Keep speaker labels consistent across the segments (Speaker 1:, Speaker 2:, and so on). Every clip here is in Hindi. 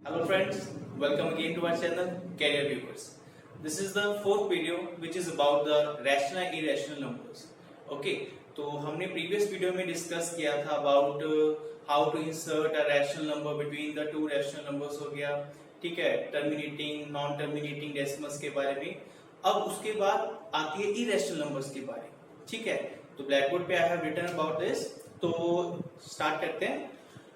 Speaker 1: Hello friends, welcome again to our channel Career Viewers. This is the fourth video which is about the rational and irrational numbers. Okay, तो हमने previous video में discuss किया था about how to insert a rational number between the two rational numbers हो गया, ठीक है, terminating, non-terminating decimals के बारे में. अब उसके बाद आती है irrational numbers के बारे में, ठीक है. तो blackboard पे I have written about this. तो start करते हैं.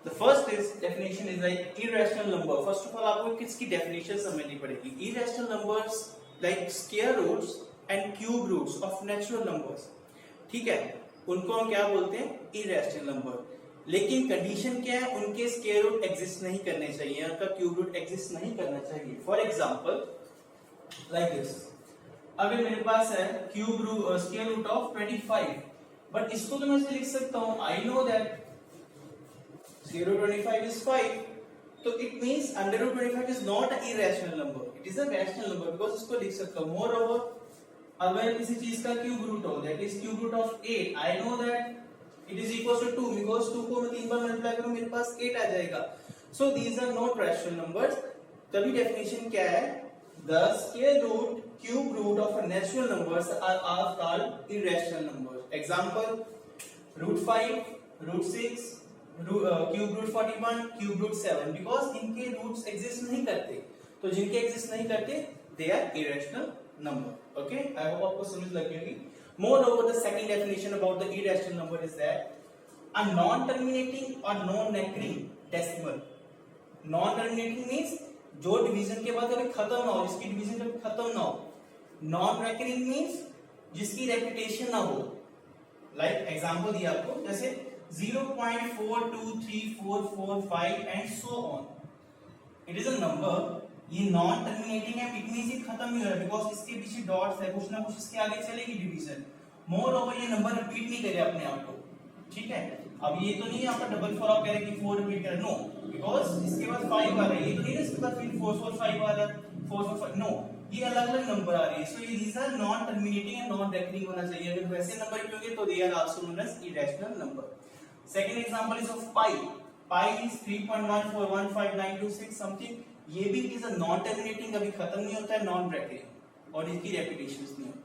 Speaker 1: The first is definition is like irrational number. First of all आपको किसकी definition समझनी पड़ेगी. Irrational numbers like square roots and cube roots of natural numbers. ठीक है, उनको हम क्या बोलते हैं? Irrational number. लेकिन कंडीशन क्या है? उनके स्क्वायर रूट एग्जिस्ट नहीं करने चाहिए, उनका क्यूब रूट एग्जिस्ट नहीं करना चाहिए. फॉर एग्जांपल लाइक दिस, अगर मेरे पास है cube root square root of 25, but इसको तो मैं ऐसे लिख सकता हूं, I know that square root 25 is 5, so it means under root 25 is not an irrational number, it is a rational number because इसको लिख सकता हूँ. Moreover, अगर किसी चीज का क्यूब रूट हो, that is cube root of 8, I know that it is equal to 2 because 2 को मैं 3 बार मल्टीप्लाई करूँ मेरे पास 8 आ जाएगा. So these are not rational numbers. तभी डेफिनेशन क्या है? The square root, cube root of natural numbers are called irrational numbers. Example: root 5, root 6, cube root 41, cube root 7, because इनके रूट्स एग्जिस्ट नहीं करते. तो जिनके एग्जिस्ट नहीं करते they are irrational number. Okay, I hope आपको समझ लग गई. Moreover the second definition about the irrational number is that a non terminating और non recurring decimal. Non terminating means जो डिवीजन के बाद कभी खत्म ना हो, जिसकी डिवीजन कभी खत्म ना हो. नॉन रेकरिंग मींस जिसकी रेपिटेशन ना हो. लाइक एग्जांपल दिया आपको, जैसे 0.423445 and so on. It is a number. ये नॉन टर्मिनेटिंग है, इट मींस ये खत्म नहीं हो रहा बिकॉज इसके पीछे डॉट्स है, कुछ ना कुछ इसके आगे चलेगी डिवीजन. मोर ओवर ये नंबर रिपीट नहीं करे अपने आप को, ठीक है. अब ये तो नहीं है आपका डबल फॉर आप कह रहे कि 4 रिपीट करे, नो, बिकॉज इसके बाद 5 आ रहा है. ये तो नहीं है इसके बाद फिर 445 आ रहा है, 445, नो, ये अलग अलग नंबर आ रहे हैं. सो ये these are non terminating and non recurring होना चाहिए. अगर वैसे नंबर होंगे तो they are also known as irrational number. Second example is of pi. Pi is 3.1415926 something. ये भी is a non-terminating, कभी खत्म नहीं होता है, non-recurring, और इसकी repetitions नहीं होती.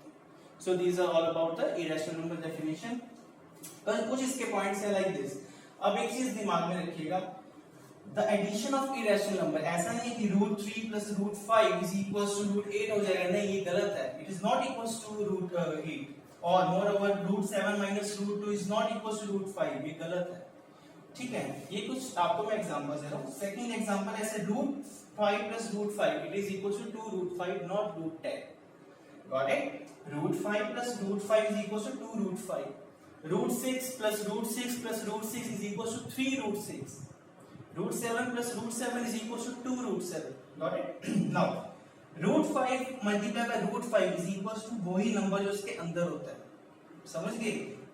Speaker 1: So these are all about the irrational number definition. पर कुछ इसके points है like this. अब एक चीज दिमाग में रखिएगा, the addition of irrational number ऐसा नहीं है कि root 3 plus root 5 is equals to root 8 हो जाएगा. नहीं, ये गलत है. It is not equals to root 8. और moreover root 7 minus root 2 is not equals to root 5, ये गलत है, ठीक है. ये कुछ आपको मैं एग्जांपल दे रहा हूँ. सेकंड एग्जांपल ऐसे root 5 plus root 5 it is equals to 2 root 5 not root 10. got it? root 5 plus root 5 is equals to 2 root 5. root 6 plus root 6 plus root 6 is equals to 3 root 6. root 7 plus root 7 is equals to 2 root 7. got it? now root 5 multiply by root 5 is equals to वही नंबर जो इसके अंदर होता है. समझ गए?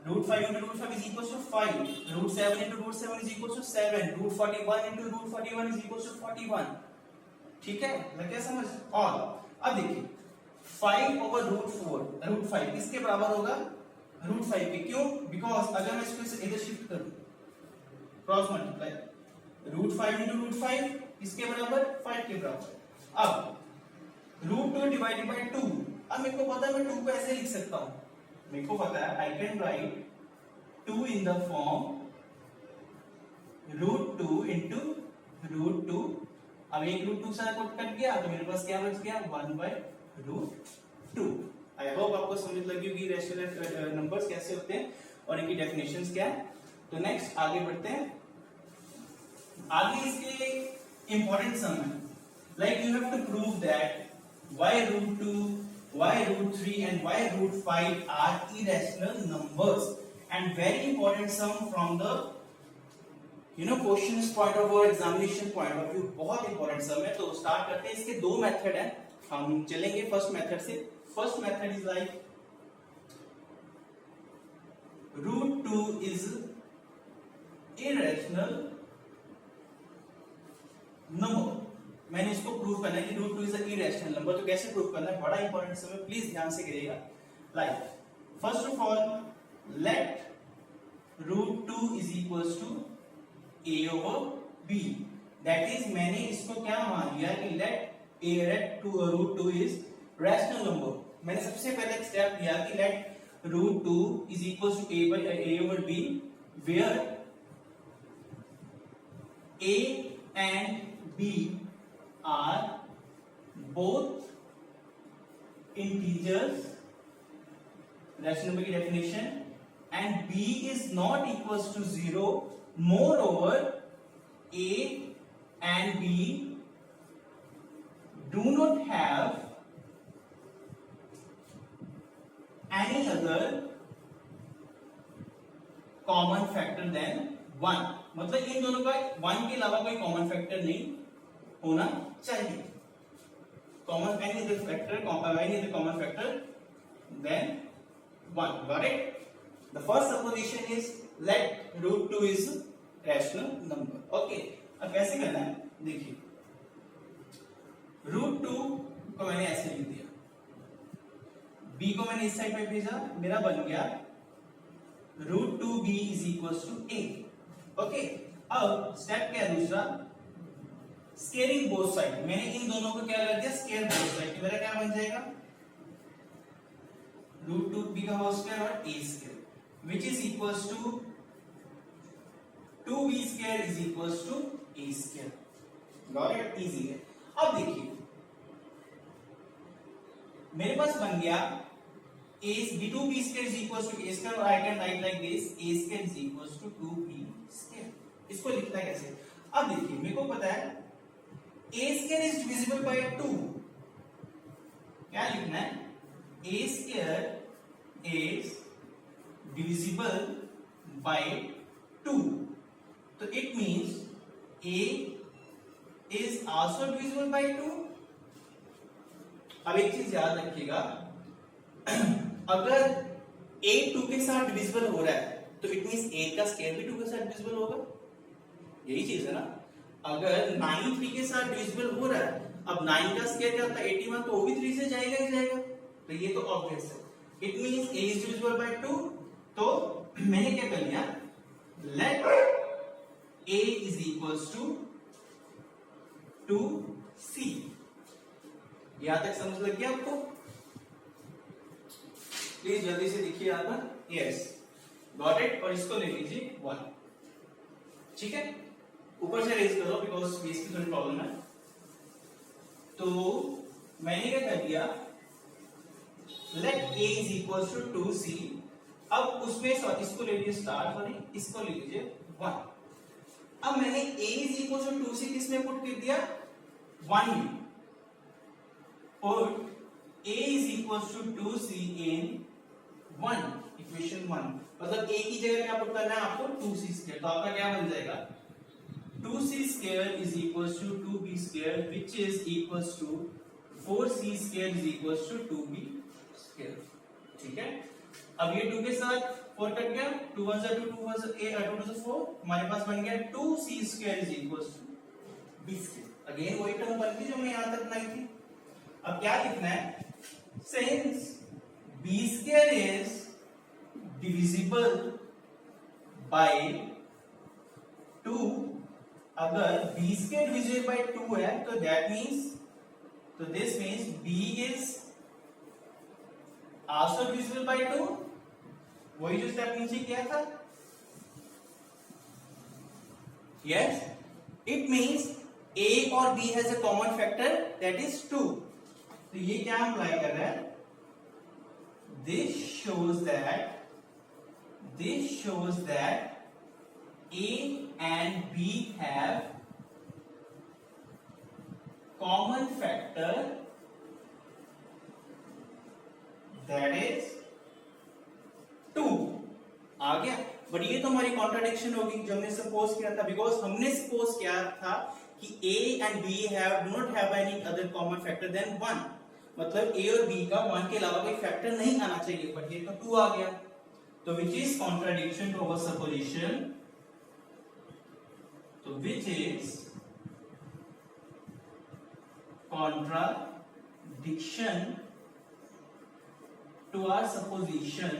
Speaker 1: Root 5 into root 5 is equals to 5. Root 7 into root 7 is equals to 7. Root 41 into root 41 is equals to 41. ठीक है, लग गया समझ? और अब देखिए 5 over रूट 4 रूट 5 किसके बराबर होगा? रूट 5 के. क्यों? बिकॉज अगर मैं इसको इधर शिफ्ट करूं, cross multiply, root 5 into root 5 किसके बराबर? 5 के बराबर. अब रूट 2 डिवाइडेड बाय 2. अब मेरे को पता है मैं 2 को ऐसे लिख सकता हूं. मेरे को पता है I can write 2 in the form root 2 into root 2. अब एक रूट 2 से कट गया तो मेरे पास क्या बच गया? 1 बाय रूट 2. आई होप आपको समझ लगी होगी रैशनल नंबर्स कैसे होते हैं और इनकी डेफिनेशंस क्या है. तो नेक्स्ट आगे बढ़ते हैं. आगे इसके इंपॉर्टेंट सम है. Like you have to prove that why root 2, why root 3 and why root 5 are irrational numbers, and very important sum from the questions point of view, examination point of view. बहुत important sum है. तो start करते हैं. इसके दो मेथड हैं, हम चलेंगे फर्स्ट मेथड से. First method is like root 2 is irrational number. मैंने इसको प्रूव करना है कि root 2 is a irrational number. तो कैसे प्रूव करना है? बड़ा इंपॉर्टेंट समय, प्लीज ध्यान से करिएगा. Like first of all let root 2 is equals to a over b. That is मैंने इसको क्या मान लिया कि let root 2 is rational number. मैंने सबसे पहले एक स्टेप लिया कि let root 2 is equal to a over b where a and b are both integers, rational number की definition, and b is not equals to 0, moreover a and b do not have any other common factor than 1। मतलब इन दोनों का 1 के अलावा कोई कॉमन फैक्टर नहीं होना चाहिए। Common any other common factor than 1। Got it? The first supposition is let root 2 is rational number। Okay, अब कैसे करना है देखिए, रूट 2 को मैंने ऐसे लिख दिया, b को मैंने इस साइड पे भेजा, मेरा बन गया root 2b is equal to a। Okay, अब स्टेप क्या है दूसरा, स्केयरिंग बोथ साइड। मैंने इन दोनों को क्या कर दिया, स्केयर बोथ साइड। मेरा क्या बन जाएगा, रूट 2b का होल स्क्वायर और a square which is equal to 2b square is equal to a square. Got it? Easy है। अब देखिए मेरे पास बन गया b2b square is equals to a square, और I can write like this, a square is equals to 2b square। इसको लिखना कैसे, अब देखिए मेरे को पता है a square is divisible by 2। क्या लिखना है, a square is divisible by 2, तो it means a is also divisible by 2। अब एक चीज याद रखिएगा, अगर a 2 के साथ डिविजिबल हो रहा है तो इट मींस a का स्क्वायर भी 2 के साथ डिविजिबल होगा, यही चीज है ना। अगर 9 3 के साथ डिविजिबल हो रहा है, अब 9 का स्क्वायर क्या होता है 81, तो वो भी 3 से जाएगा ही जाएगा, तो ये तो ऑब्वियस है। It means a is divisible by 2, तो मैंने क्या कर लिया, let a is equals to 2c। यहां तक समझ लग गया आपको? प्लीज जल्दी से देखिए यहां पर, यस गॉट इट। और इसको ले लीजिए 1, ठीक है, ऊपर से रेज करो बिकॉज बेस की थोड़ी प्रॉब्लम है। तो मैंने क्या कर दिया, let a is equal to 2c। अब उसमें इसको ले लीजिए स्टार, सॉरी इसको ले लीजिए 1। अब मैंने a is equal to 2c किसमें पुट कर दिया, 1 में, और a is equals to 2c in 1, equation 1। मतलब a की जगह क्या पुट करना है आपको, 2c स्क्वायर, तो आपका क्या बन जाएगा, 2c square is equals to 2b square which is equals to 4c square is equals to 2b square. ठीक है, अब ये 2 के साथ 4 कट गया, 2 1 2 2 1 2 2 4, हमारे पास बन गया 2c square is equals to b square. Again वही टर्म बन गई जो हमने यहां तक बनाई थी। अब क्या लिखना है, since b square is divisible by 2, अगर b square divisible by 2 है तो that means, तो this means b is also divisible by 2, वही जो स्टेप नीचे किया था। yes, it means a और b has a common factor that is 2। तो ये क्या अप्लाई कर रहा है, this shows that a and b have common factor that is 2। आ गया, बट ये तो हमारी कॉन्ट्राडिक्शन होगी जो हमने सपोज किया था, बिकॉज हमने सपोज किया था कि a and b do not have any other common factor than 1। मतलब a और b का 1 के अलावा कोई फैक्टर नहीं आना चाहिए, बट ये तो 2 आ गया, तो which is contradiction to our supposition, तो which is contradiction to our supposition,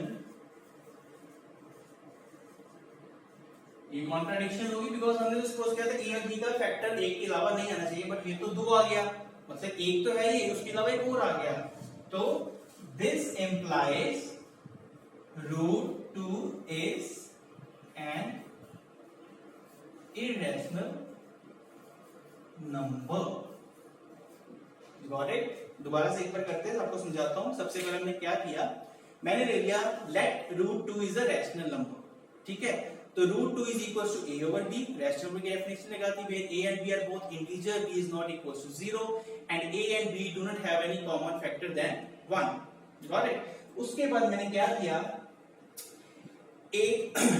Speaker 1: ये ये कॉन्ट्राडिक्शन होगी, बिकॉज हमने तो सपोज किया था ए और बी का फैक्टर एक के अलावा नहीं आना चाहिए, बट ये तो दो आ गया, मतलब एक तो है ही, उसके अलावा एक और आ गया, तो this implies root 2 is an irrational number. Got it? दोबारा से एक बार करते हैं, आपको समझाता हूं। सबसे पहले हमने क्या किया, मैंने ले लिया let root 2 is a rational number, ठीक है, तो root 2 is equal to a over b, rational number की डेफिनेशन लगाती है, a and b are both integer, b is not equal to 0 and a and b do not have any common factor than 1. Got it? उसके बाद मैंने क्या किया, a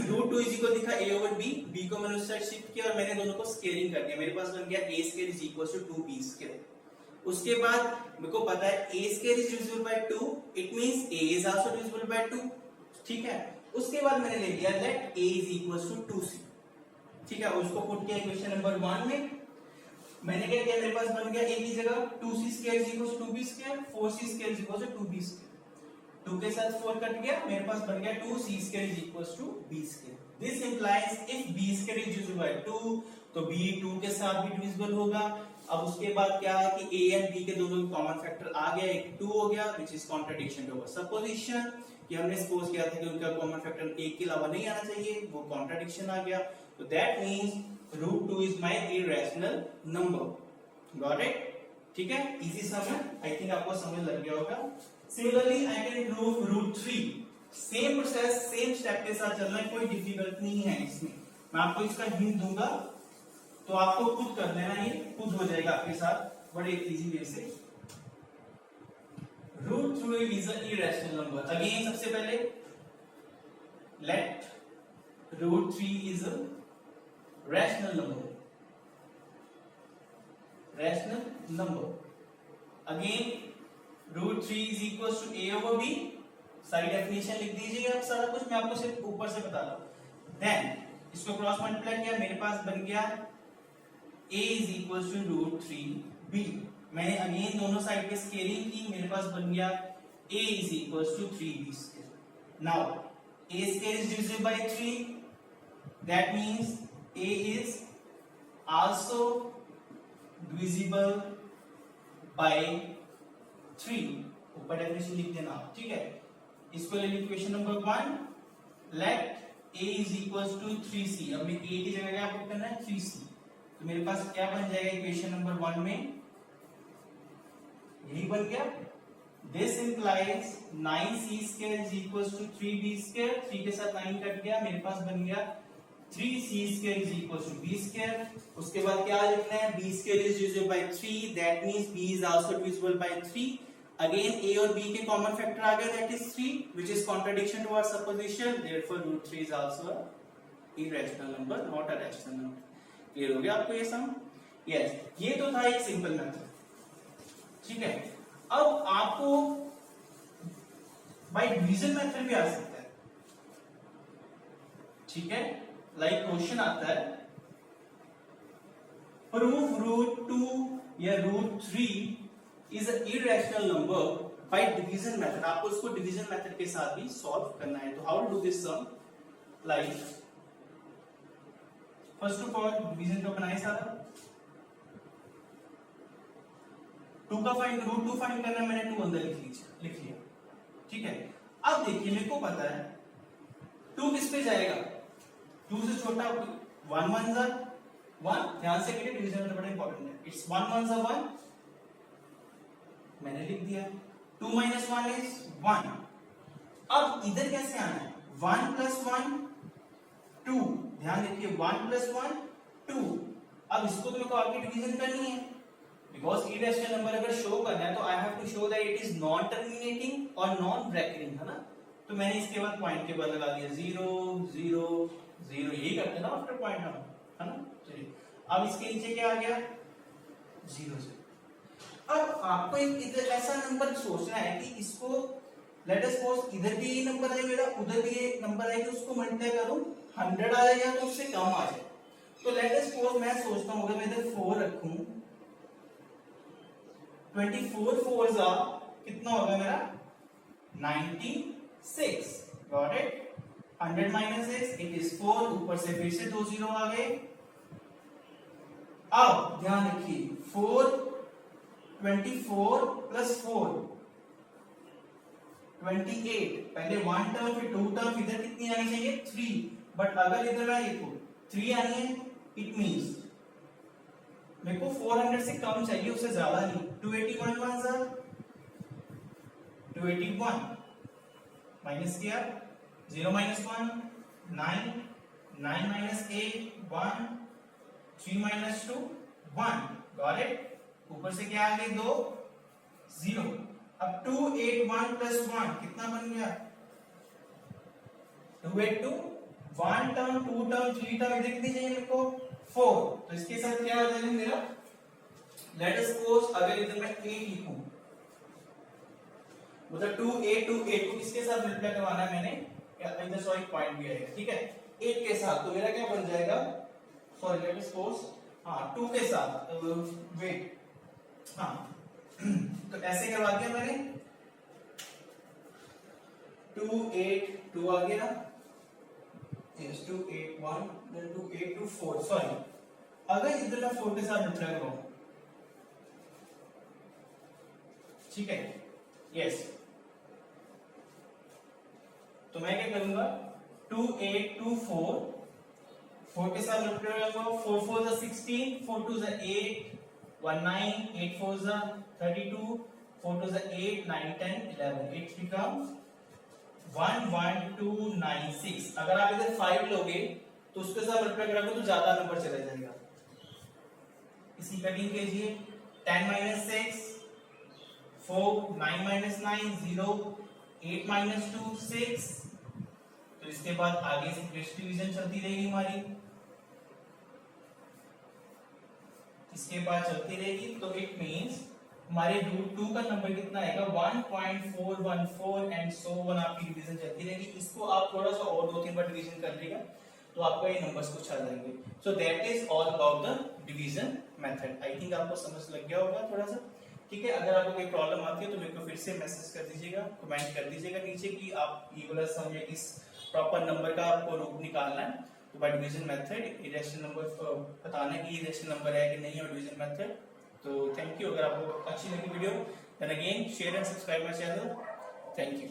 Speaker 1: रूट 2 इज इक्वल लिखा a over b, b को मैंने उस साइड शिफ्ट किया और मैंने दोनों को स्केलिंग कर दिया, मेरे पास बन गया a square is equal to 2b square. उसके बाद मेरे को पता है a square is divisible by 2, it means a is also divisible by 2, ठीक है। उसके बाद मैंने ले लिया let a is equal to 2c, ठीक है, उसको पुट किया इक्वेशन नंबर 1 में। मैंने क्या किया, मेरे पास बन गया a की जगह 2c square is equal to 2b square, 4c square is equal to 2b square, 2 के साथ 4 कट गया, मेरे पास बन गया 2c square is equal to b square. This implies if b square is divisible by 2 तो b 2 के साथ भी डिविजिबल होगा। अब उसके बाद क्या है कि a एंड b के दोनों के कॉमन फैक्टर आ गया, एक 2 हो गया, which is contradiction to supposition, कि हमने सपोज किया था कि उनका कॉमन फैक्टर एक के अलावा नहीं आना चाहिए, वो कॉन्ट्रडिक्शन आ गया, तो that means root 2 is my irrational number. Got it? ठीक है, इजी सम है, आई थिंक आपको समझ लग गया होगा। Similarly I can prove root 3, same process same step के साथ चलना है, कोई डिफिकल्ट नहीं है इसमें, मैं आपको इसका हिंट दूंगा तो आपको खुद कर लेना, ये खुद हो जाएगा आपके साथ बड़े इजी वे से। Root 3 is a irrational number. Again सबसे पहले let root 3 is a rational number, rational number. Again root 3 is equal to a over b, सारी डेफिनेशन लिख दीजिएगा आप सारा कुछ, मैं आपको सिर्फ ऊपर से बता रहा हूं। देन इसको क्रॉस मल्टीप्लाई किया, मेरे पास बन गया a is equal to root 3b। मैंने अगेन दोनों साइड पे स्केलिंग की, मेरे पास बन गया a is equal to 3b square. Now a square is divisible by 3, that means a is also divisible by 3, ऊपर डेफिनेशन लिख देना, ठीक है। इसको ले लीजिए equation number 1, let a is equal to 3c। अब मैं a की जगह क्या पुट करना है, 3c, तो मेरे पास क्या बन जाएगा इक्वेशन नंबर 1 में, यही बन गया। This implies 9c square is equal to 3b square, 3 के साथ 9 कट गया, मेरे पास बन गया 3c square is equal to b square. उसके बाद क्या लिखना है, b square is divisible by 3, that means b is also divisible by 3। Again a और b के कॉमन फैक्टर आ गया, that is 3, which is contradiction to our supposition, therefore root 3 is also a irrational number, not a rational number. Clear हो गया आपको ये सम? यस, ये तो था एक सिंपल मेथड, ठीक है। अब आपको बाय डिवीजन मेथड भी आ सकता है, ठीक है। लाइक क्वेश्चन आता है प्रूफ रूट 2 या root 3 is a irrational number by division method. आपको इसको डिवीजन मेथड के साथ भी सॉल्व करना है, तो how to do this sum, like first of all division का बनाए सारा, 2 का फाइंड रूट 2 फाइंड करना है, मैंने 2 अंदर लिख लिया, ठीक है। अब देखिए मेरे को पता है 2 किस पे जाएगा, 2 से छोटा 1 1 जा 1, ध्यान से करिए डिवीजन में बड़ा इंपॉर्टेंट है, इट्स 1 1 जा 1, मैंने लिख दिया। 2 minus 1 is 1। अब इधर कैसे आना है, 1 plus 1 2, ध्यान देखिए 1 plus 1 2। अब इसको तो मेरे को आगे डिवीजन करनी है, बिकॉज इरैशनल नंबर अगर शो करना है तो I have to show that it is non terminating और नॉन ब्रैकेटिंग, है ना। तो मैंने इसके बाद पॉइंट के बाद लगा दिया 0 0 0, यही करते हैं ना आफ्टर पॉइंट हम, है ना। चलिए अब इसके नीचे क्या आ गया, 0 0। अब आपको एक इधर ऐसा नंबर सोचना है कि इसको लेट अस सपोज इधर भी ये नंबर है मेरा, उधर भी ये नंबर है कि उसको मल्टीप्लाई करूं 100 आ जाए या तो उससे कम आ जाए। तो लेट अस सपोज मैं सोचता हूं अगर मैं इधर 4 रखूं, 24 4 कितना होगा मेरा 96। Got it? 100 minus x it is 4, ऊपर से फिर से 2 जीरो आ गए। अब ध्यान रखिए 4 24 प्लस 4 28, पहले 1 टर्म फिर 2 टर्म, इधर कितनी आनी चाहिए 3, बट अगर इधर मैं देखो 3 आनी है, इट मींस मेरे को 400 से कम चाहिए, उससे ज्यादा नहीं। 281 वन सा 281 माइनस किया 0 minus 1 9 9 minus 8 1 3 minus 2 1, got it. ऊपर से क्या आ गई 2 0। अब 281 प्लस 1 कितना बन गया 282, 1 टर्म 2 टर्म 3 टर्म, इधर कितनी चाहिए मेरे को 4, तो इसके साथ क्या हो जाएगा मेरा, लेट अस सपोज अगर इधर मैं 8 लिखूं, मतलब 2828 को किसके साथ मल्टीप्लाई करवाना है मैंने, इधर सॉरी पॉइंट भी आएगा, ठीक है 8 के साथ, तो मेरा क्या बन जाएगा, सॉरी लेट अस सपोज हाँ 2 के साथ, वेट हाँ तो ऐसे करवा दिया मैंने, 282 आ गया, yes 281 then 2824, सॉरी अगर इधर मैं 4 के साथ मल्टीप्लाई करूं, ठीक है यस, तो मैं क्या करूंगा 2824 4 के साथ मल्टीप्लाई करूंगा, 4 4 जा 16, 4 2 जा 8 19, 8 4 जा 32, 4 2 जा 8 9 10 11, 8 becomes 11296। अगर आप इधर 5 लोगे तो उसके साथ मल्टीप्लाई करोगे तो ज्यादा नंबर चला जाएगा, इसी कटिंग कीजिए 10 माइनस 6 4 9 माइनस 9 0 8 माइनस 2 6, तो इसके बाद आगे से क्रिस्ट डिवीजन चलती रहेगी हमारी, इसके बाद चलती रहेगी, तो इट मींस हमारे रूट 2 का नंबर कितना आएगा 1.414 एंड सो ऑन, आपकी डिवीजन चलती रहेगी। इसको आप थोड़ा सा और 2-3 बार डिवीजन कर लेगा तो आपका ये नंबर्स कुछ आ जाएंगे। So that is all about the division method. I think आपको समझ लग गया होगा थोड़ा सा, ठीक है। अगर आपको कोई प्रॉब्लम आती है तो मेरे को फिर से मैसेज कर दीजिएगा, कमेंट कर दीजिएगा नीचे कि आप ये वाला सम या इस प्रॉपर नंबर का आपको रूट निकालना है, तो by division method irrational number बताना कि इरेशनल नंबर है कि नहीं है डिवीजन मेथड। तो थैंक यू। अगर आपको अच्छी लगी video then again share and subscribe my channel. Thank you.